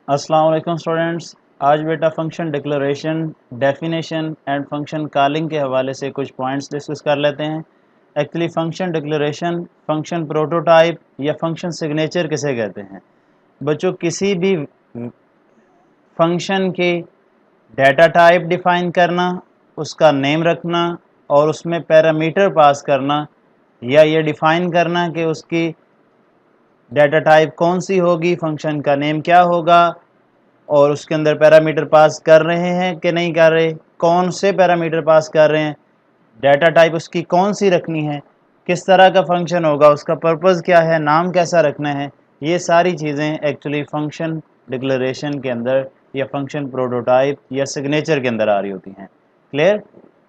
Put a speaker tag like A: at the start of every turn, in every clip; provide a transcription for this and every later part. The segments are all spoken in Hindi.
A: अस्सलाम वालेकुम स्टूडेंट्स। आज बेटा function declaration, definition and function calling के हवाले से कुछ पॉइंट्स डिस्कस कर लेते हैं। Actually function declaration, function prototype या फंक्शन सिग्नेचर किसे कहते हैं? बच्चों, किसी भी फंक्शन के डाटा टाइप डिफाइन करना, उसका नेम रखना और उसमें पैरामीटर पास करना, या ये डिफाइन करना कि उसकी डाटा टाइप कौन सी होगी, फंक्शन का नेम क्या होगा और उसके अंदर पैरामीटर पास कर रहे हैं कि नहीं कर रहे, कौन से पैरामीटर पास कर रहे हैं, डाटा टाइप उसकी कौन सी रखनी है, किस तरह का फंक्शन होगा, उसका पर्पज़ क्या है, नाम कैसा रखना है, ये सारी चीज़ें एक्चुअली फंक्शन डिक्लेरेशन के अंदर या फंक्शन प्रोटोटाइप या सिग्नेचर के अंदर आ रही होती हैं। क्लियर?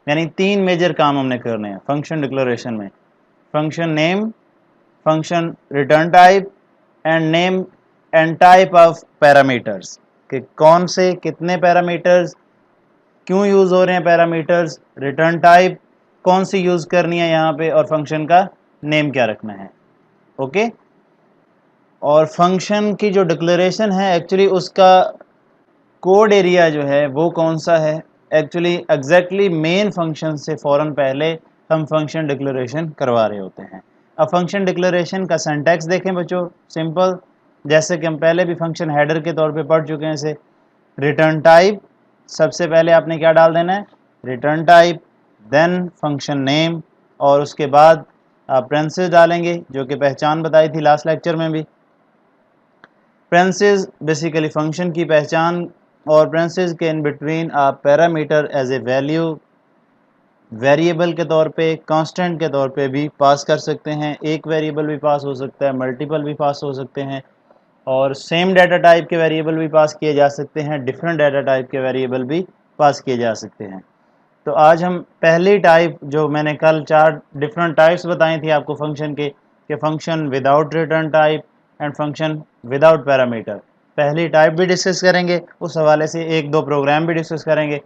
A: यानी 3 मेजर काम हमने करने हैं फंक्शन डिक्लेरेशन में: function name, function return type and name and type of parameters, कि कौन से कितने पैरामीटर्स, क्यों यूज़ हो रहे हैं पैरामीटर्स, रिटर्न टाइप कौन सी यूज़ करनी है यहाँ पे, और फंक्शन का नेम क्या रखना है। ओके। और फंक्शन की जो डिक्लेरेशन है एक्चुअली उसका कोड एरिया जो है वो कौन सा है, एक्चुअली एग्जैक्टली मेन फंक्शन से फ़ौरन पहले हम फंक्शन डिक्लेरेशन करवा रहे होते हैं। अब फंक्शन डिक्लेरेशन का सिंटैक्स देखें बच्चों, सिंपल, जैसे कि हम पहले भी फंक्शन हेडर के तौर पे पढ़ चुके हैं। इसे रिटर्न टाइप, सबसे पहले आपने क्या डाल देना है, return type, then function name, और उसके बाद आप पेरेंथीसेस डालेंगे, जो कि पहचान बताई थी लास्ट लेक्चर में भी। पेरेंथीसेस बेसिकली फंक्शन की पहचान, और पेरेंथीसेस के इन बिटवीन आप parameter as a value, variable के तौर पे, कांस्टेंट के तौर पे भी पास कर सकते हैं। एक वेरिएबल भी पास हो सकता है, मल्टीपल भी पास हो सकते हैं, और सेम डाटा टाइप के वेरिएबल भी पास किए जा सकते हैं, डिफरेंट डाटा टाइप के वेरिएबल भी पास किए जा सकते हैं। तो आज हम पहली टाइप, जो मैंने कल 4 डिफरेंट टाइप्स बताई थी आपको फंक्शन के, कि function without return type and function without parameter, पहली टाइप भी डिस्कस करेंगे। उस हवाले से 1-2 प्रोग्राम भी डिस्कस करेंगे।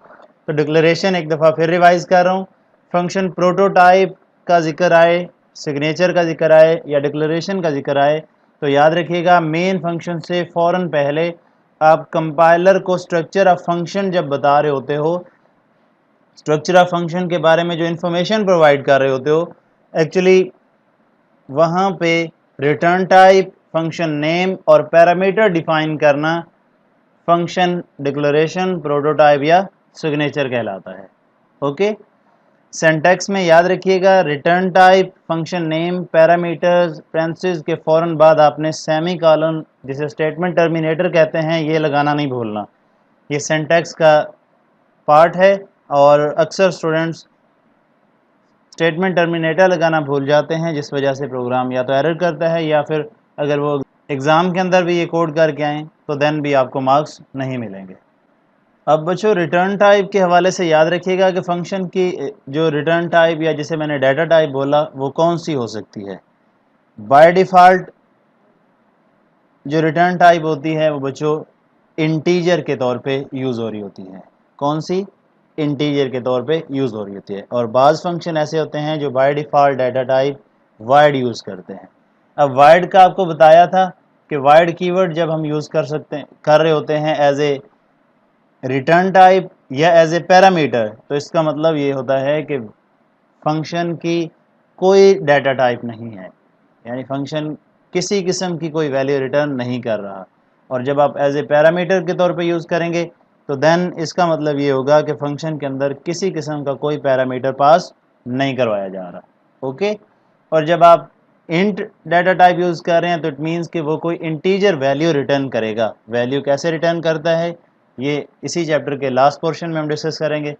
A: तो डिक्लेरेशन एक दफ़ा फिर रिवाइज कर रहा हूँ। फंक्शन प्रोटोटाइप का जिक्र आए, सिग्नेचर का जिक्र आए या डिक्लेरेशन का जिक्र आए, तो याद रखिएगा मेन फंक्शन से फ़ौरन पहले आप कंपाइलर को स्ट्रक्चर ऑफ फंक्शन जब बता रहे होते हो, स्ट्रक्चर ऑफ फंक्शन के बारे में जो इन्फॉर्मेशन प्रोवाइड कर रहे होते हो, एक्चुअली वहाँ पे रिटर्न टाइप, फंक्शन नेम और पैरामीटर डिफाइन करना फंक्शन डिक्लेरेशन, प्रोटोटाइप या सिग्नेचर कहलाता है। ओके। सिंटैक्स में याद रखिएगा, return type, function name, parameters, parentheses के फ़ौरन बाद आपने सेमी कॉलन, जिसे स्टेटमेंट टर्मिनेटर कहते हैं, ये लगाना नहीं भूलना। ये सिंटैक्स का पार्ट है, और अक्सर स्टूडेंट्स स्टेटमेंट टर्मिनेटर लगाना भूल जाते हैं, जिस वजह से प्रोग्राम या तो एरर करता है, या फिर अगर वो एग्ज़ाम के अंदर भी ये कोड करके आएँ तो देन भी आपको मार्क्स नहीं मिलेंगे। अब बच्चों, रिटर्न टाइप के हवाले से याद रखिएगा कि फंक्शन की जो रिटर्न टाइप, या जिसे मैंने डाटा टाइप बोला, वो कौन सी हो सकती है। बाय डिफ़ॉल्ट जो रिटर्न टाइप होती है वो बच्चों इंटीजर के तौर पे यूज़ हो रही होती है। कौन सी? इंटीजर के तौर पे यूज़ हो रही होती है। और बाज़ फंक्शन ऐसे होते हैं जो by default data type wide use करते हैं। अब वाइड का आपको बताया था कि वाइड कीवर्ड जब हम यूज़ कर रहे होते हैं एज ए रिटर्न टाइप या एज ए पैरामीटर, तो इसका मतलब ये होता है कि फंक्शन की कोई डाटा टाइप नहीं है, यानी फंक्शन किसी किस्म की कोई वैल्यू रिटर्न नहीं कर रहा। और जब आप एज ए पैरामीटर के तौर पे यूज़ करेंगे तो देन इसका मतलब ये होगा कि फंक्शन के अंदर किसी किस्म का कोई पैरामीटर पास नहीं करवाया जा रहा। ओके। और जब आप इंट डाटा टाइप यूज़ कर रहे हैं तो इट मीन्स कि वो कोई इंटीजर वैल्यू रिटर्न करेगा। वैल्यू कैसे रिटर्न करता है, ये इसी चैप्टर के लास्ट पोर्शन में हम डिस्कस करेंगे।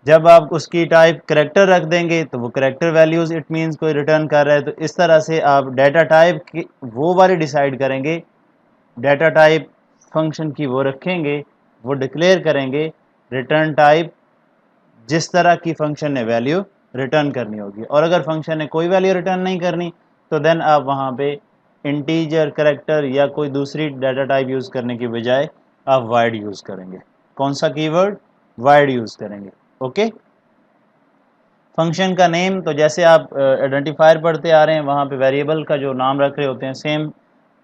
A: जब आप उसकी टाइप करेक्टर रख देंगे तो वो करेक्टर वैल्यूज़ इट मीन्स कोई रिटर्न कर रहा है। तो इस तरह से आप डाटा टाइप की वो वाली डिसाइड करेंगे, डाटा टाइप फंक्शन की वो रखेंगे, वो डिक्लेयर करेंगे रिटर्न टाइप जिस तरह की फंक्शन ने वैल्यू रिटर्न करनी होगी। और अगर फंक्शन ने कोई वैल्यू रिटर्न नहीं करनी तो देन आप वहाँ पे इंटीजर, करेक्टर या कोई दूसरी डाटा टाइप यूज़ करने की बजाय आप वाइड यूज़ करेंगे। कौन सा कीवर्ड? वाइड यूज़ करेंगे। ओके। फंक्शन का नेम, तो जैसे आप आइडेंटिफायर पढ़ते आ रहे हैं, वहाँ पे वेरिएबल का जो नाम रख रहे होते हैं, सेम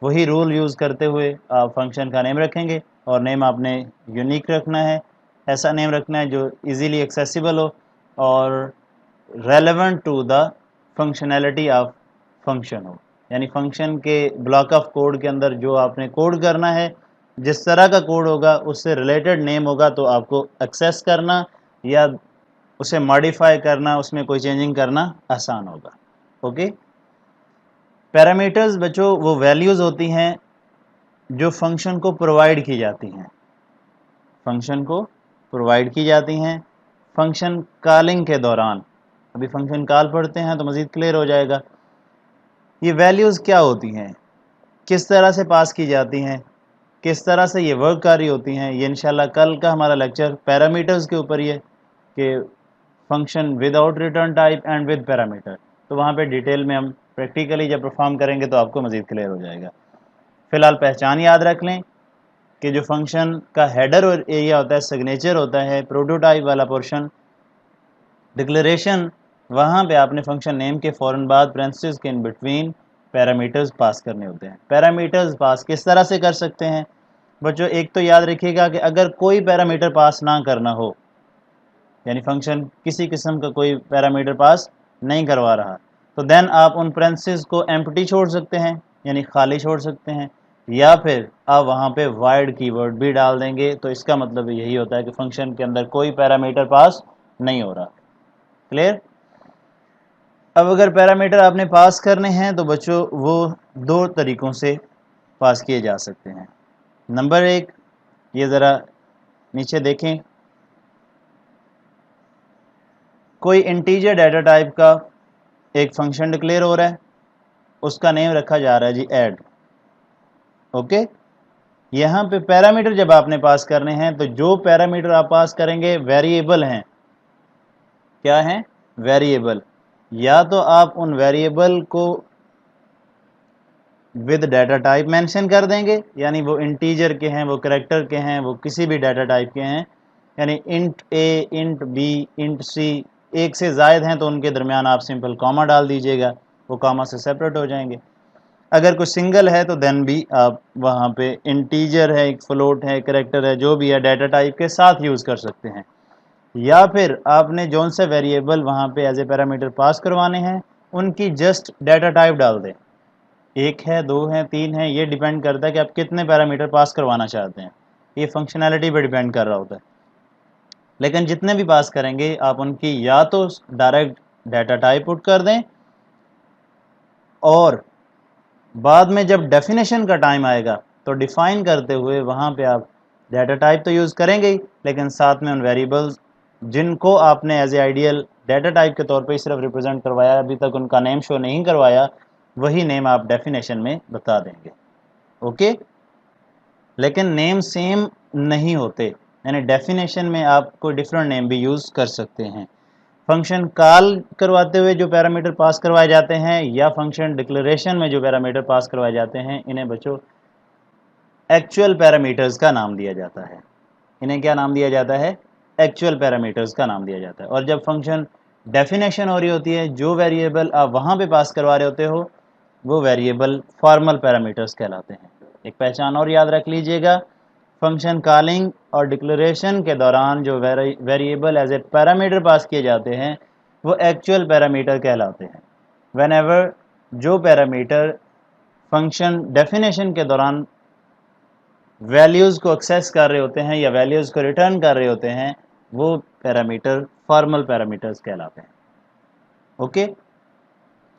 A: वही रूल यूज़ करते हुए आप फंक्शन का नेम रखेंगे और नेम आपने यूनिक रखना है, ऐसा नेम रखना है जो इजीली एक्सेसिबल हो और relevant to the functionality of function हो, यानी फंक्शन के ब्लॉक ऑफ कोड के अंदर जो आपने कोड करना है जिस तरह का कोड होगा उससे रिलेटेड नेम होगा तो आपको एक्सेस करना या उसे मॉडिफाई करना, उसमें कोई चेंजिंग करना आसान होगा। ओके, पैरामीटर्स बच्चों वो वैल्यूज़ होती हैं जो फंक्शन को प्रोवाइड की जाती हैं, फंक्शन को प्रोवाइड की जाती हैं फंक्शन कॉलिंग के दौरान। अभी फंक्शन कॉल पढ़ते हैं तो मज़ीद क्लियर हो जाएगा। ये वैल्यूज़ क्या होती हैं, किस तरह से पास की जाती हैं, किस तरह से ये वर्क कर रही होती हैं, ये इंशाल्लाह कल का हमारा लेक्चर पैरामीटर्स के ऊपर ही है कि function without return type and with parameter, तो वहाँ पे डिटेल में हम प्रैक्टिकली जब परफॉर्म करेंगे तो आपको मज़ीद क्लियर हो जाएगा। फ़िलहाल पहचान याद रख लें कि जो फंक्शन का हेडर और एरिया होता है, सिग्नेचर होता है, प्रोटोटाइप वाला पोर्शन, डिक्लेरेशन, वहाँ पे आपने फंक्शन नेम के फ़ौरन बाद पेरेंथीसेस के इन बिटवीन पैरामीटर्स पास करने होते हैं। पैरामीटर्स पास किस तरह से कर सकते हैं बच्चों, एक तो याद रखिएगा कि अगर कोई पैरामीटर पास ना करना हो, यानी फंक्शन किसी किस्म का कोई पैरामीटर पास नहीं करवा रहा, तो देन आप उन पेरेंथीसेस को एम्प्टी छोड़ सकते हैं, यानी खाली छोड़ सकते हैं, या फिर आप वहाँ पे वाइड कीवर्ड भी डाल देंगे। तो इसका मतलब यही होता है कि फंक्शन के अंदर कोई पैरामीटर पास नहीं हो रहा। क्लियर? अब अगर पैरामीटर आपने पास करने हैं तो बच्चों वो दो तरीक़ों से पास किए जा सकते हैं। नंबर एक, ये ज़रा नीचे देखें, कोई इंटीजर डाटा टाइप का एक फंक्शन डिक्लेयर हो रहा है, उसका नेम रखा जा रहा है जी ऐड। ओके, यहाँ पे पैरामीटर जब आपने पास करने हैं तो जो पैरामीटर आप पास करेंगे वेरिएबल हैं। क्या हैं? वेरिएबल। या तो आप उन वेरिएबल को विद डाटा टाइप मेंशन कर देंगे, यानी वो इंटीजर के हैं, वो कैरेक्टर के हैं, वो किसी भी डाटा टाइप के हैं, यानी इंट ए, इंट बी, इंट सी, एक से ज़ायद हैं तो उनके दरमियान आप सिंपल कॉमा डाल दीजिएगा, वो कॉमा से सेपरेट हो जाएंगे। अगर कोई सिंगल है तो देन भी आप वहाँ पे इंटीजर है, एक फ्लोट है, कैरेक्टर है, जो भी है डाटा टाइप के साथ यूज़ कर सकते हैं। या फिर आपने जौन से वेरिएबल वहाँ पे एज ए पैरामीटर पास करवाने हैं उनकी जस्ट डाटा टाइप डाल दें, एक है, दो है, तीन है, ये डिपेंड करता है कि आप कितने पैरामीटर पास करवाना चाहते हैं, ये फंक्शनैलिटी पर डिपेंड कर रहा होता है। लेकिन जितने भी पास करेंगे आप उनकी या तो डायरेक्ट डाटा टाइप पुट कर दें, और बाद में जब डेफिनेशन का टाइम आएगा तो डिफ़ाइन करते हुए वहाँ पे आप डाटा टाइप तो यूज़ करेंगे ही, लेकिन साथ में उन वेरिएबल्स जिनको आपने as a ideal data type के तौर पे सिर्फ रिप्रेजेंट करवाया, अभी तक उनका नेम शो नहीं करवाया, वही नेम आप डेफिनेशन में बता देंगे। ओके, लेकिन नेम सेम नहीं होते, यानी डेफिनेशन में आप कोई डिफरेंट नेम भी यूज़ कर सकते हैं। फंक्शन कॉल करवाते हुए जो पैरामीटर पास करवाए जाते हैं या फंक्शन डिक्लेरेशन में जो पैरामीटर पास करवाए जाते हैं, इन्हें बच्चों एक्चुअल पैरामीटर्स का नाम दिया जाता है। इन्हें क्या नाम दिया जाता है? एक्चुअल पैरामीटर्स का नाम दिया जाता है। और जब फंक्शन डेफिनेशन हो रही होती है, जो वेरिएबल आप वहाँ पे पास करवा रहे होते हो वो वेरिएबल फॉर्मल पैरामीटर्स कहलाते हैं। एक पहचान और याद रख लीजिएगा, फंक्शन कॉलिंग और डिक्लेरेशन के दौरान जो variable as a parameter pass किए जाते हैं वो एक्चुअल पैरामीटर कहलाते हैं। व्हेनेवर जो पैरामीटर फंक्शन डेफिनेशन के दौरान वैल्यूज़ को एक्सेस कर रहे होते हैं या वैल्यूज़ को रिटर्न कर रहे होते हैं, वो पैरामीटर फॉर्मल पैरामीटर्स कहलाते हैं। ओके,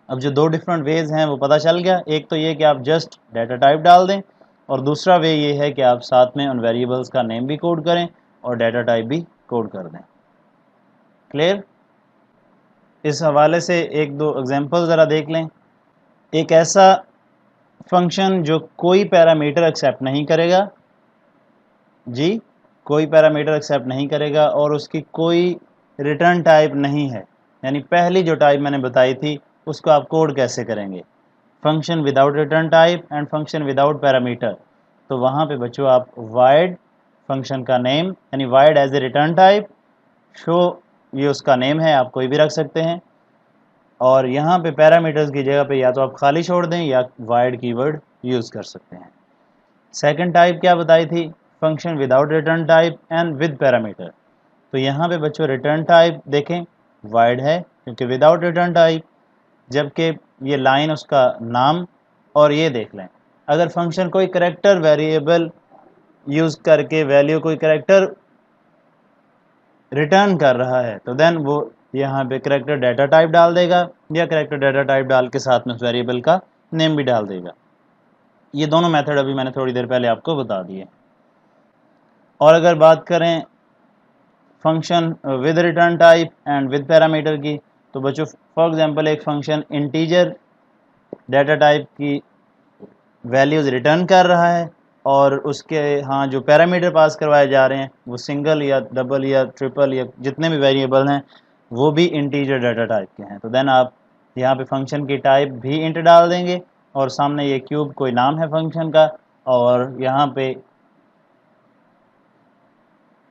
A: अब जो दो डिफरेंट वेज हैं वो पता चल गया। एक तो ये कि आप जस्ट डाटा टाइप डाल दें, और दूसरा वे ये है कि आप साथ में उन वेरिएबल्स का नेम भी कोड करें और डाटा टाइप भी कोड कर दें। क्लियर? इस हवाले से एक दो एग्जांपल ज़रा देख लें। एक ऐसा फंक्शन जो कोई पैरामीटर एक्सेप्ट नहीं करेगा, जी कोई पैरामीटर एक्सेप्ट नहीं करेगा और उसकी कोई रिटर्न टाइप नहीं है, यानी पहली जो टाइप मैंने बताई थी उसको आप कोड कैसे करेंगे, function without return type and function without parameter. तो वहाँ पे बच्चों आप वाइड फंक्शन का नेम, यानी void as a return type, show ये उसका नेम है, आप कोई भी रख सकते हैं, और यहाँ पे पैरामीटर्स की जगह पे या तो आप खाली छोड़ दें या वाइड कीवर्ड यूज़ कर सकते हैं। सेकंड टाइप क्या बताई थी? Function without return type and with parameter. तो यहाँ पे बच्चों रिटर्न टाइप देखें वाइड है क्योंकि विदाउट रिटर्न टाइप, जबकि ये लाइन उसका नाम, और ये देख लें अगर फंक्शन कोई करेक्टर वेरिएबल यूज़ करके वैल्यू कोई करेक्टर रिटर्न कर रहा है तो देन वो यहाँ पे करेक्टर डाटा टाइप डाल देगा या करेक्टर डाटा टाइप डाल के साथ में उस वेरिएबल का नेम भी डाल देगा। ये दोनों मेथड अभी मैंने थोड़ी देर पहले आपको बता दिए। और अगर बात करें function with return type and with parameter की, तो बच्चों फॉर एग्जांपल एक फंक्शन इंटीजर डाटा टाइप की वैल्यूज़ रिटर्न कर रहा है और उसके हाँ जो पैरामीटर पास करवाए जा रहे हैं वो सिंगल या डबल या ट्रिपल या जितने भी वेरिएबल हैं वो भी इंटीजर डाटा टाइप के हैं। तो देन आप यहाँ पे फंक्शन की टाइप भी इंट डाल देंगे और सामने ये क्यूब कोई नाम है फंक्शन का, और यहाँ पे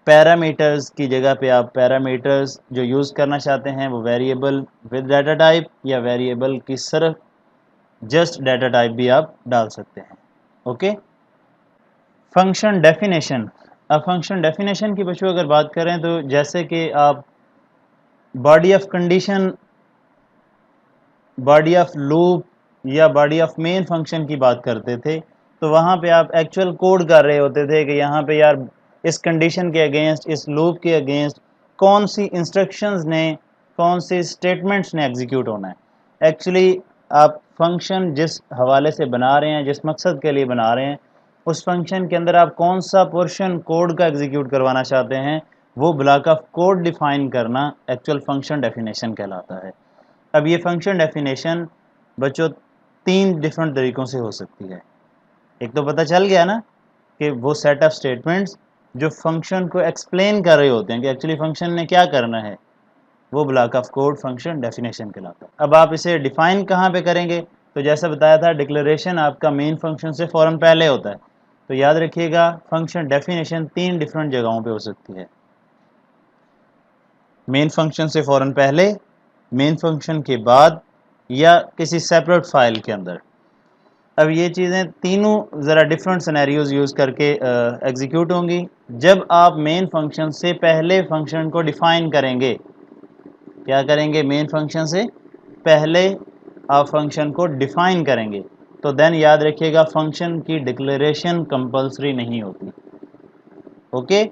A: पैरामीटर्स की जगह पे आप पैरामीटर्स जो यूज़ करना चाहते हैं वो वेरिएबल विद डाटा टाइप या वेरिएबल की सिर्फ जस्ट डाटा टाइप भी आप डाल सकते हैं। ओके। Function definition. अब फंक्शन डेफिनेशन की बच्चों अगर बात करें तो जैसे कि आप body of condition, body of loop या बॉडी ऑफ मेन फंक्शन की बात करते थे तो वहाँ पे आप एक्चुअल कोड कर रहे होते थे कि यहाँ पे यार इस कंडीशन के अगेंस्ट, इस लूप के अगेंस्ट कौन सी इंस्ट्रक्शंस ने, कौन सी स्टेटमेंट्स ने एग्जीक्यूट होना है। एक्चुअली आप फंक्शन जिस हवाले से बना रहे हैं, जिस मकसद के लिए बना रहे हैं, उस फंक्शन के अंदर आप कौन सा पोर्शन कोड का एग्जीक्यूट करवाना चाहते हैं वो ब्लॉक ऑफ कोड डिफाइन करना एक्चुअल फंक्शन डेफिनेशन कहलाता है। अब ये फंक्शन डेफिनेशन बच्चों 3 डिफरेंट तरीक़ों से हो सकती है। एक तो पता चल गया ना कि वो सेट ऑफ स्टेटमेंट्स जो फंक्शन को एक्सप्लेन कर रहे होते हैं कि एक्चुअली फंक्शन ने क्या करना है, वो block of code function definition कहलाता है। अब आप इसे डिफाइन कहाँ पे करेंगे? तो जैसा बताया था डिक्लेरेशन आपका मेन फंक्शन से फ़ौरन पहले होता है। तो याद रखिएगा फंक्शन डेफिनेशन 3 डिफरेंट जगहों पे हो सकती है। मेन फंक्शन से फ़ौरन पहले, मेन फंक्शन के बाद, या किसी सेपरेट फाइल के अंदर। अब ये चीज़ें तीनों ज़रा डिफरेंट सिनेरियोज़ यूज़ करके एग्जीक्यूट होंगी। जब आप मेन फंक्शन से पहले फंक्शन को डिफ़ाइन करेंगे, क्या करेंगे? मेन फंक्शन से पहले आप फंक्शन को डिफ़ाइन करेंगे तो देन याद रखिएगा फंक्शन की डिक्लेरेशन कंपल्सरी नहीं होती। ओके।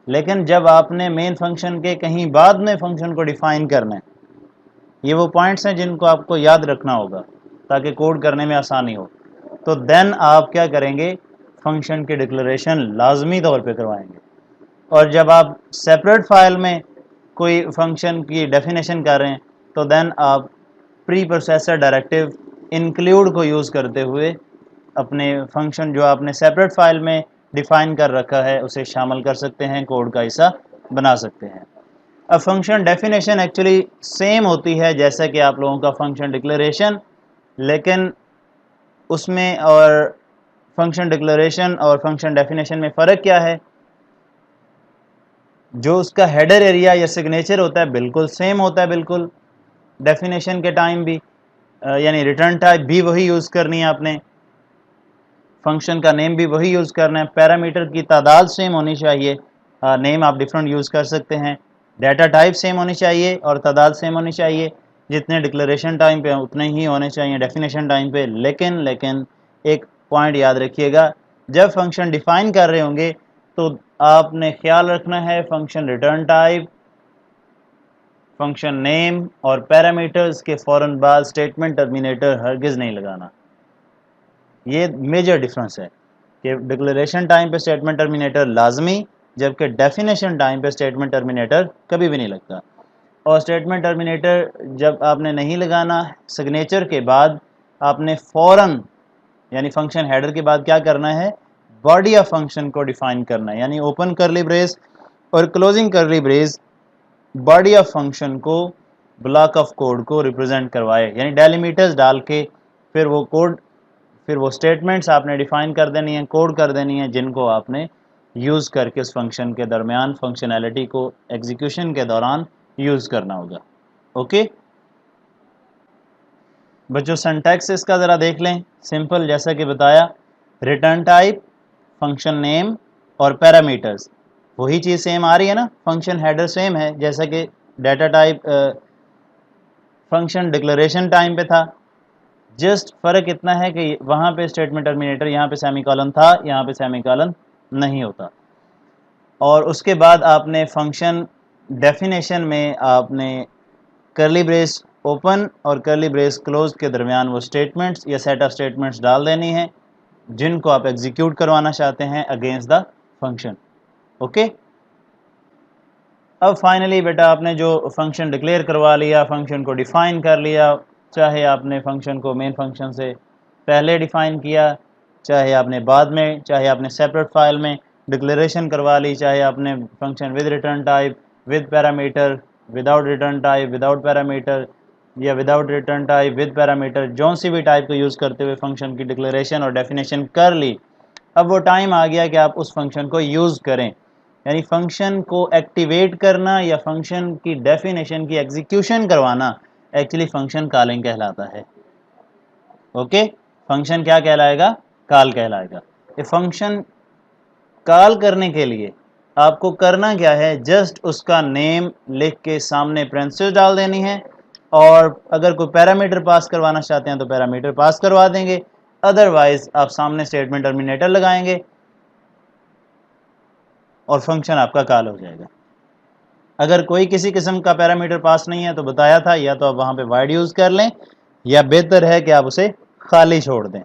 A: लेकिन जब आपने मेन फंक्शन के कहीं बाद में फंक्शन को डिफ़ाइन करना है, ये वो पॉइंट्स हैं जिनको आपको याद रखना होगा ताकि कोड करने में आसानी हो, तो देन आप क्या करेंगे? फंक्शन की डिक्लेरेशन लाजमी तौर पे करवाएंगे। और जब आप सेपरेट फाइल में कोई फंक्शन की डेफिनेशन कर रहे हैं तो देन आप प्री प्रोसेसर डायरेक्टिव इंक्लूड को यूज़ करते हुए अपने फंक्शन जो आपने सेपरेट फाइल में डिफ़ाइन कर रखा है उसे शामिल कर सकते हैं, कोड का हिस्सा बना सकते हैं। अब फंक्शन डेफिनेशन एक्चुअली सेम होती है जैसा कि आप लोगों का फंक्शन डिक्लेरेशन, लेकिन उसमें और फंक्शन डिक्लेरेशन और फंक्शन डेफिनेशन में फ़र्क क्या है? जो उसका हेडर एरिया या सिग्नेचर होता है बिल्कुल सेम होता है, बिल्कुल डेफिनेशन के टाइम भी, यानी रिटर्न टाइप भी वही यूज़ करनी है आपने, फंक्शन का नेम भी वही यूज़ करना है, पैरामीटर की तादाद सेम होनी चाहिए, नेम आप डिफरेंट यूज़ कर सकते हैं, डाटा टाइप सेम होनी चाहिए और तादाद सेम होनी चाहिए, जितने डिक्लेरेशन टाइम पे उतने ही होने चाहिए डेफिनेशन टाइम पे। लेकिन एक पॉइंट याद रखिएगा, जब फंक्शन डिफ़ाइन कर रहे होंगे तो आपने ख्याल रखना है function return type, function name और पैरामीटर्स के फ़ौरन बाद स्टेटमेंट टर्मिनेटर हरगिज़ नहीं लगाना। ये मेजर डिफरेंस है कि डिक्लेरेशन टाइम पे स्टेटमेंट टर्मिनेटर लाजमी, जबकि डेफिनेशन टाइम पे स्टेटमेंट टर्मिनेटर कभी भी नहीं लगता। और स्टेटमेंट टर्मिनेटर जब आपने नहीं लगाना, सिग्नेचर के बाद आपने फ़ौरन यानी फंक्शन हेडर के बाद क्या करना है? बॉडी ऑफ फंक्शन को डिफ़ाइन करना है, यानी ओपन करली ब्रेस और क्लोजिंग करली ब्रेस बॉडी ऑफ फंक्शन को, ब्लॉक ऑफ कोड को रिप्रेजेंट करवाए, यानी डेलिमीटर्स डाल के फिर वो कोड, फिर वो स्टेटमेंट्स आपने डिफ़ाइन कर देनी है, कोड कर देनी है, जिनको आपने यूज़ करके उस फंक्शन के दरमियान फंक्शनैलिटी को एग्जीक्यूशन के दौरान यूज़ करना होगा। ओके। बच्चों सिंटैक्स इसका ज़रा देख लें, सिंपल जैसा कि बताया, रिटर्न टाइप, फंक्शन नेम और पैरामीटर्स, वही चीज़ सेम आ रही है ना, फंक्शन हेडर सेम है, जैसा कि data type function declaration time पे था, जस्ट फ़र्क इतना है कि वहाँ पे स्टेटमेंट टर्मिनेटर, यहाँ पे सेमीकोलन था, यहाँ पे सेमीकोलन नहीं होता। और उसके बाद आपने फंक्शन डेफिनेशन में आपने कर्ली ब्रेस ओपन और कर्ली ब्रेस क्लोज के दरमियान वो स्टेटमेंट्स या सेट ऑफ स्टेटमेंट्स डाल देनी है जिनको आप एग्जीक्यूट करवाना चाहते हैं अगेंस्ट द फंक्शन। ओके, अब फाइनली बेटा आपने जो फंक्शन डिक्लेयर करवा लिया, फंक्शन को डिफ़ाइन कर लिया, चाहे आपने फंक्शन को मेन फंक्शन से पहले डिफ़ाइन किया, चाहे आपने बाद में, चाहे आपने सेपरेट फाइल में डिक्लेरेशन करवा ली, चाहे आपने function with return type, with parameter, without return type, without parameter, या without return type with parameter, जौन सी भी टाइप को यूज़ करते हुए फंक्शन की डिक्लेरेशन और डेफिनेशन कर ली। अब वो टाइम आ गया कि आप उस फंक्शन को यूज़ करें, यानी फंक्शन को एक्टिवेट करना या फंक्शन की डेफिनेशन की एग्जीक्यूशन करवाना एक्चुअली फंक्शन कॉलिंग कहलाता है। ओके, फंक्शन क्या कहलाएगा? कॉल कहलाएगा। ये फंक्शन कॉल करने के लिए आपको करना क्या है, जस्ट उसका नेम लिख के सामने पेरेंथेसिस डाल देनी है, और अगर कोई पैरामीटर पास करवाना चाहते हैं तो पैरामीटर पास करवा देंगे, अदरवाइज आप सामने स्टेटमेंट टर्मिनेटर लगाएंगे और फंक्शन आपका कॉल हो जाएगा। अगर कोई किसी किस्म का पैरामीटर पास नहीं है तो बताया था, या तो आप वहाँ पे वाइड यूज़ कर लें, या बेहतर है कि आप उसे खाली छोड़ दें।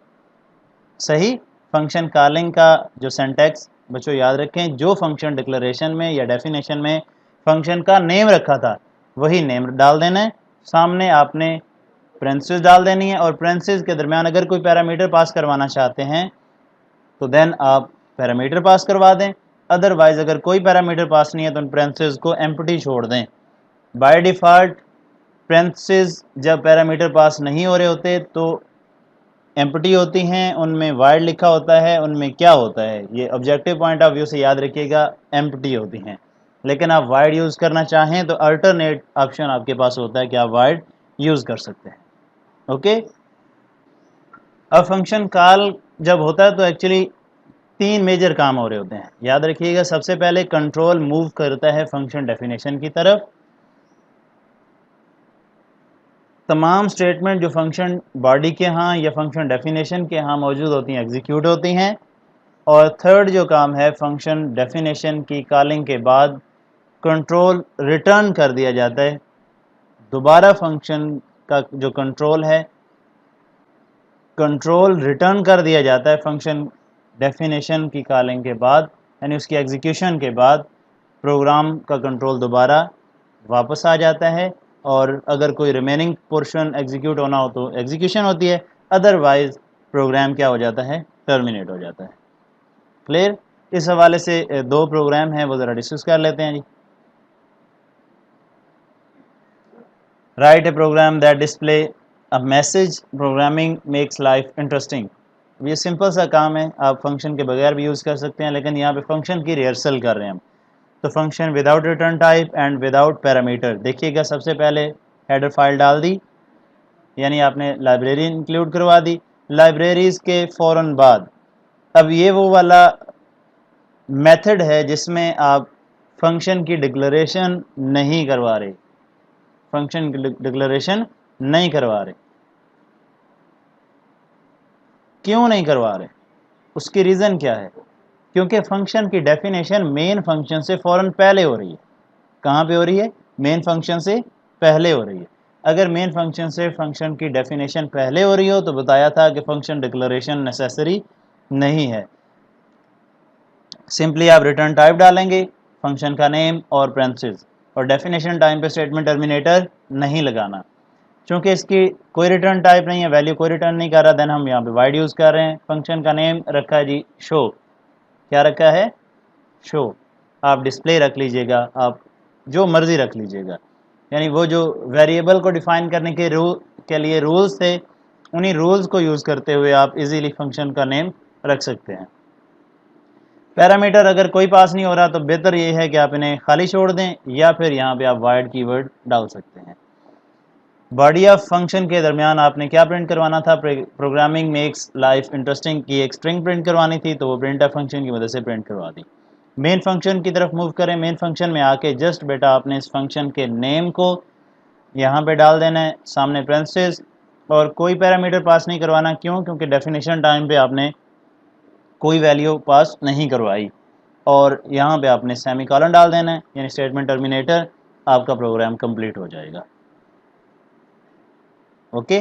A: सही, फंक्शन कॉलिंग का जो सिंटैक्स बच्चों याद रखें, जो फंक्शन डिक्लेरेशन में या डेफिनेशन में फंक्शन का नेम रखा था वही नेम डाल देना है, सामने आपने पेरेंथेसिस डाल देनी है, और पेरेंथेसिस के दरमियान अगर कोई पैरामीटर पास करवाना चाहते हैं तो देन आप पैरामीटर पास करवा दें, अदरवाइज अगर कोई पैरामीटर पास नहीं है तो उन पेरेंथेसिस को एम्प्टी छोड़ दें। बाय डिफ़ॉल्ट पेरेंथेसिस जब पैरामीटर पास नहीं हो रहे होते तो एम्प्टी होती हैं, उनमें वाइड लिखा होता है, उनमें क्या होता है, ये ऑब्जेक्टिव पॉइंट ऑफ व्यू से याद रखिएगा, एम्प्टी होती हैं। लेकिन आप वाइड यूज़ करना चाहें तो अल्टरनेट ऑप्शन आपके पास होता है कि आप वाइड यूज़ कर सकते हैं। ओके, अब फंक्शन कॉल जब होता है तो एक्चुअली तीन मेजर काम हो रहे होते हैं, याद रखिएगा। सबसे पहले कंट्रोल मूव करता है फंक्शन डेफिनेशन की तरफ, तमाम स्टेटमेंट जो फंक्शन बॉडी के यहाँ या फंक्शन डेफिनेशन के यहाँ मौजूद होती हैं एग्जीक्यूट होती हैं। और थर्ड जो काम है, फंक्शन डेफिनेशन की कॉलिंग के बाद कंट्रोल रिटर्न कर दिया जाता है, दोबारा फंक्शन का जो कंट्रोल है, कंट्रोल रिटर्न कर दिया जाता है फंक्शन डेफिनेशन की कॉलिंग के बाद, यानी उसकी एग्जीक्यूशन के बाद प्रोग्राम का कंट्रोल दोबारा वापस आ जाता है, और अगर कोई रिमेनिंग पोर्शन एग्जीक्यूट होना हो तो एग्जीक्यूशन होती है, अदरवाइज प्रोग्राम क्या हो जाता है, टर्मिनेट हो जाता है। क्लियर? इस हवाले से दो प्रोग्राम हैं वो ज़रा डिस्कस कर लेते हैं जी। Write a program that display a message programming makes life interesting. ये सिंपल सा काम है, आप फंक्शन के बगैर भी यूज़ कर सकते हैं, लेकिन यहाँ पे फंक्शन की रिहर्सल कर रहे हैं हम। तो function without return type and without parameter, देखिएगा सबसे पहले हेडर फाइल डाल दी, यानी आपने लाइब्रेरी इंक्लूड करवा दी। लाइब्रेरीज़ के फ़ौरन बाद अब ये वो वाला मेथड है जिसमें आप फंक्शन की डिक्लेरेशन नहीं करवा रहे, फंक्शन की डिक्लेरेशन नहीं करवा रहे। क्यों नहीं करवा रहे? उसकी रीज़न क्या है? क्योंकि फंक्शन की डेफिनेशन मेन फंक्शन से फ़ौरन पहले हो रही है। कहाँ पे हो रही है? मेन फंक्शन से पहले हो रही है। अगर मेन फंक्शन से फंक्शन की डेफिनेशन पहले हो रही हो तो बताया था कि फंक्शन डिक्लेरेशन नेसेसरी नहीं है। सिंपली आप रिटर्न टाइप डालेंगे, फंक्शन का नेम और पेरेंथेसिस, और डेफिनेशन टाइम पे स्टेटमेंट टर्मिनेटर नहीं लगाना। चूँकि इसकी कोई रिटर्न टाइप नहीं है, वैल्यू कोई रिटर्न नहीं कर रहा, देन हम यहाँ पे वाइड यूज़ कर रहे हैं। फंक्शन का नेम रखा है जी शो, क्या रखा है? शो। आप डिस्प्ले रख लीजिएगा, आप जो मर्ज़ी रख लीजिएगा, यानी वो जो वेरिएबल को डिफ़ाइन करने के लिए रूल्स थे, उन्हीं रूल्स को यूज़ करते हुए आप इजीली फंक्शन का नेम रख सकते हैं। पैरामीटर अगर कोई पास नहीं हो रहा तो बेहतर ये है कि आप इन्हें खाली छोड़ दें, या फिर यहाँ पे आप वाइड कीवर्ड डाल सकते हैं। बॉडी ऑफ फंक्शन के दरमियान आपने क्या प्रिंट करवाना था, प्रोग्रामिंग मेक्स लाइफ इंटरेस्टिंग की एक स्ट्रिंग प्रिंट करवानी थी, तो वो प्रिंट ऑफ फंक्शन की मदद से प्रिंट करवा दी। मेन फंक्शन की तरफ मूव करें। मेन फंक्शन में आके जस्ट बेटा आपने इस फंक्शन के नेम को यहाँ पे डाल देना है, सामने पेरेंथेसिस, और कोई पैरामीटर पास नहीं करवाना। क्यों? क्योंकि डेफिनेशन टाइम पे आपने कोई वैल्यू पास नहीं करवाई। और यहाँ पे आपने सेमीकोलन डाल देना है, यानी स्टेटमेंट टर्मिनेटर, आपका प्रोग्राम कंप्लीट हो जाएगा। ओके,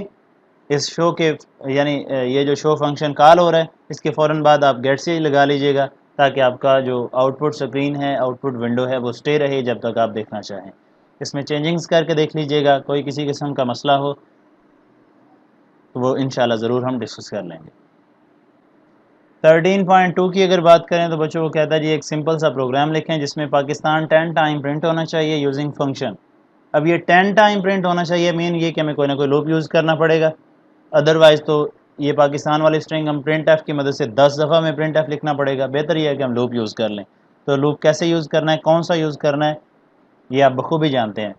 A: इस शो के यानी ये जो शो फंक्शन कॉल हो रहा है, इसके फ़ौरन बाद आप गेट से लगा लीजिएगा, ताकि आपका जो आउटपुट स्क्रीन है, आउटपुट विंडो है, वो स्टे रहे जब तक आप देखना चाहें। इसमें चेंजिंग्स करके देख लीजिएगा, कोई किसी किस्म का मसला हो तो वो इंशाल्लाह ज़रूर हम डिस्कस कर लेंगे। 13.2 की अगर बात करें तो बच्चों को कहता है जी एक सिंपल सा प्रोग्राम लिखें जिसमें पाकिस्तान 10 टाइम प्रिंट होना चाहिए यूजिंग फंक्शन। अब ये 10 टाइम प्रिंट होना चाहिए, मीन ये कि हमें कोई ना कोई लूप यूज़ करना पड़ेगा, अदरवाइज़ तो ये पाकिस्तान वाली स्ट्रिंग हम प्रिंट एफ की मदद से 10 दफ़ा में प्रिंट एफ लिखना पड़ेगा। बेहतर ये है कि हम लूप यूज़ कर लें। तो लूप कैसे यूज़ करना है, कौन सा यूज़ करना है, ये आप बखूबी जानते हैं।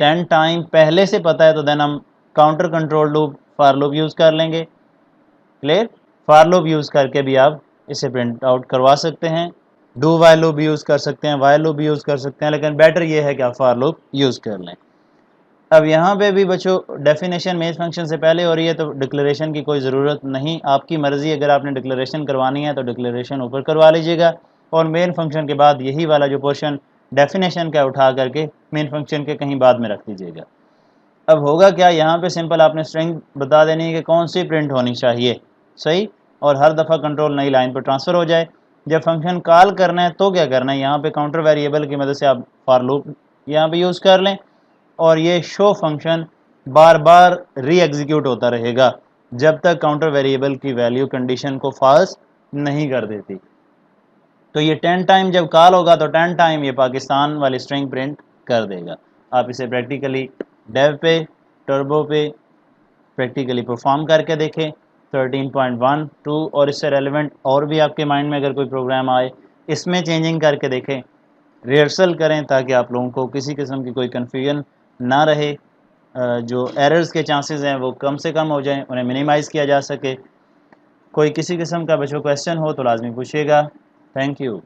A: 10 टाइम पहले से पता है तो देन हम counter control loop, for loop use कर लेंगे। क्लियर? फॉर लूप यूज़ करके भी आप इसे प्रिंट आउट करवा सकते हैं। डू वाइल लूप भी यूज़ कर सकते हैं, वाइल लूप भी यूज़ कर सकते हैं, लेकिन बेटर ये है कि आप फॉर लूप यूज़ कर लें। अब यहाँ पे भी बच्चों डेफिनेशन मेन फंक्शन से पहले हो रही है, तो डिक्लेरेशन की कोई ज़रूरत नहीं, आपकी मर्ज़ी। अगर आपने डिक्लेरेशन करवानी है तो डिक्लेरेशन ऊपर करवा लीजिएगा, और मेन फंक्शन के बाद यही वाला जो पोर्शन डेफिनेशन का उठा करके मेन फंक्शन के कहीं बाद में रख दीजिएगा। अब होगा क्या, यहाँ पे सिंपल आपने स्ट्रिंग बता देनी है कि कौन सी प्रिंट होनी चाहिए, सही, और हर दफ़ा कंट्रोल नई लाइन पर ट्रांसफ़र हो जाए। जब फंक्शन कॉल करना है तो क्या करना है, यहाँ पे काउंटर वेरिएबल की मदद से आप फॉर लूप यहाँ पे यूज़ कर लें, और ये शो फंक्शन बार बार री एग्जीक्यूट होता रहेगा जब तक काउंटर वेरिएबल की वैल्यू कंडीशन को फॉल्स नहीं कर देती। तो ये 10 टाइम जब कॉल होगा तो 10 टाइम ये पाकिस्तान वाली स्ट्रिंग प्रिंट कर देगा। आप इसे प्रैक्टिकली डेव पे, टर्बो पे प्रैक्टिकली परफॉर्म करके देखें। 13.1, 2 और इससे रेलिवेंट और भी आपके माइंड में अगर कोई प्रोग्राम आए, इसमें चेंजिंग करके देखें, रिहर्सल करें, ताकि आप लोगों को किसी किस्म की कोई कन्फ्यूजन ना रहे। जो एरर्स के चांसेस हैं वो कम से कम हो जाएं, उन्हें मिनिमाइज़ किया जा सके। कोई किसी किस्म का बच्चों क्वेश्चन हो तो लाजमी पूछिएगा। Thank you.